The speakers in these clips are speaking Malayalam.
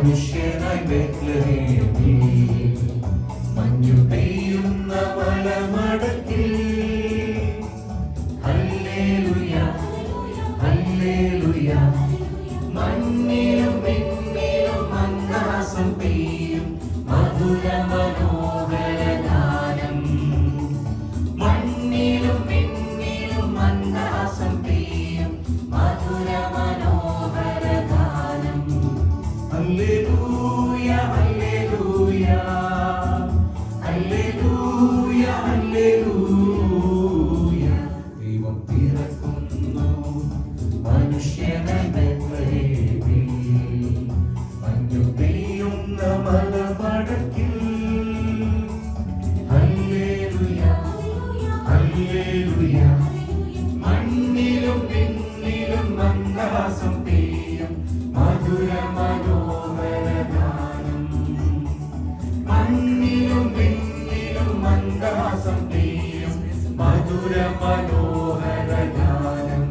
മനുഷ്യനായി ബേത്ലഹേമിൽ മഞ്ഞു പെയ്യുന്ന മലമടക്കിൽ ഹല്ലേലൂയ ഹല്ലേലൂയ മണ്ണിലും വിണ്ണിലും മന്ദഹാസം പെയ്യും മധുര മനോഹര ഗാനം മണ്ണിലും വിണ്ണിലും മന്ദഹാസം പെയ്യും മധുര മനോഹര ഗാനം ഹല്ലേലൂയ ഹല്ലേലൂയ ഹല്ലേലൂയ ഹല്ലേലൂയ ദൈവം പിറക്കുന്നു മനുഷ്യനായി ബേത്ലഹേമിൽ മഞ്ഞു പെയ്യുന്ന മലമടക്കിൽ ഹല്ലേലൂയ ഹല്ലേലൂയ മണ്ണിലും വിണ്ണിലും മന്ദഹാസം പെയ്യും മധുര മനോഹര ഗാനം മണ്ണിലും വിണ്ണിലും മന്ദഹാസം പെയ്യും മധുര മനോഹര ഗാനം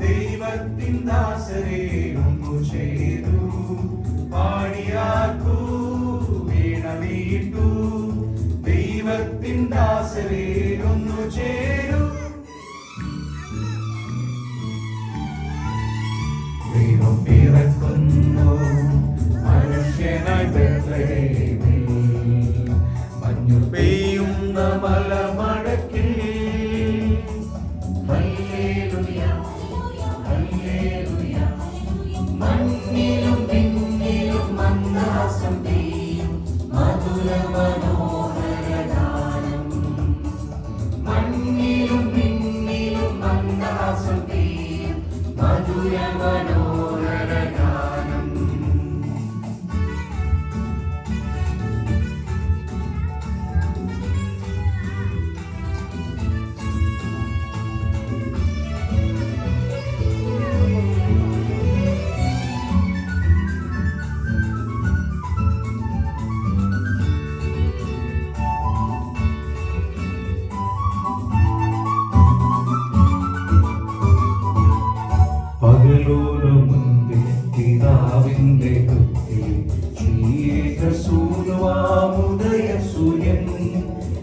ദൈവത്തിൻ ദാസരെ ഒന്നു ചെയ്തു പാടിയാർക്കൂ വീണമീട്ടു ദൈവത്തിൻ ദാസരെ ഒന്നു ചേരു ദൈവം പിറക്കുന്നു മനുഷ്യനായി ബേത്ലഹേമിൽ മഞ്ഞു പെയ്യുന്ന മലമടക്കിൽ ഹല്ലേലൂയ ഹല്ലേലൂയ മണ്ണിലും വിണ്ണിലും മന്ദഹാസം പെയ്യും മധുര മനോഹര ഗാനം മണ്ണിലും വിണ്ണിലും മന്ദഹാസം പെയ്യും മധുര മനോഹര ഗാനം പകലോലമുൻപിൽ പിതാവിന്റെ കൃത്തിൽ ശ്രീയേകസൂനുവാമുദയസൂര്യൻ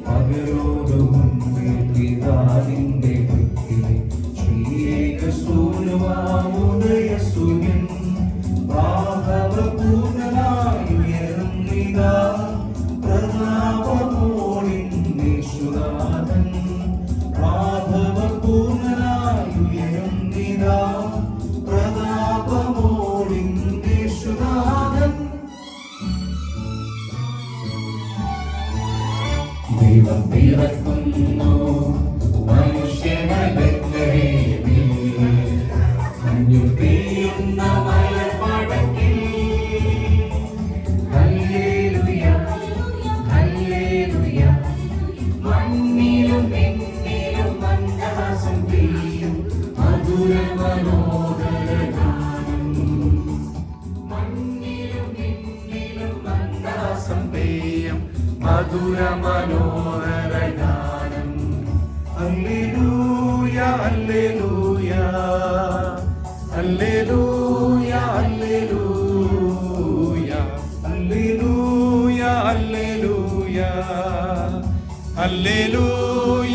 പകലോലമുൻപിൽ പിതാവിന്റെ കൃത്തിൽ ശ്രീയേകസൂനുവാമുദയസൂര്യൻ പ്രാഭവപൂർണനായുയരുന്നിതാ പ്രതാപമോളിൻ യേശുനാഥൻ പ്രാഭവപൂർണനായുയരുന്നിതാ ദൈവം പിറക്കുന്നു മനുഷ്യനായി ബേത്ലഹേമിൽ മഞ്ഞു പെയ്യുന്ന മലമടക്കിൽ ഹല്ലേലൂയ ഹല്ലേലൂയ മണ്ണിലും വിണ്ണിലും മന്ദഹാസം പെയ്യും മധുര മനോഹര ഗാനം മണ്ണിലും വിണ്ണിലും മന്ദഹാസം പെയ്യും മധുര മനോഹര ഗാനം hallelujah hallelujah hallelujah hallelujah hallelujah hallelujah hallelujah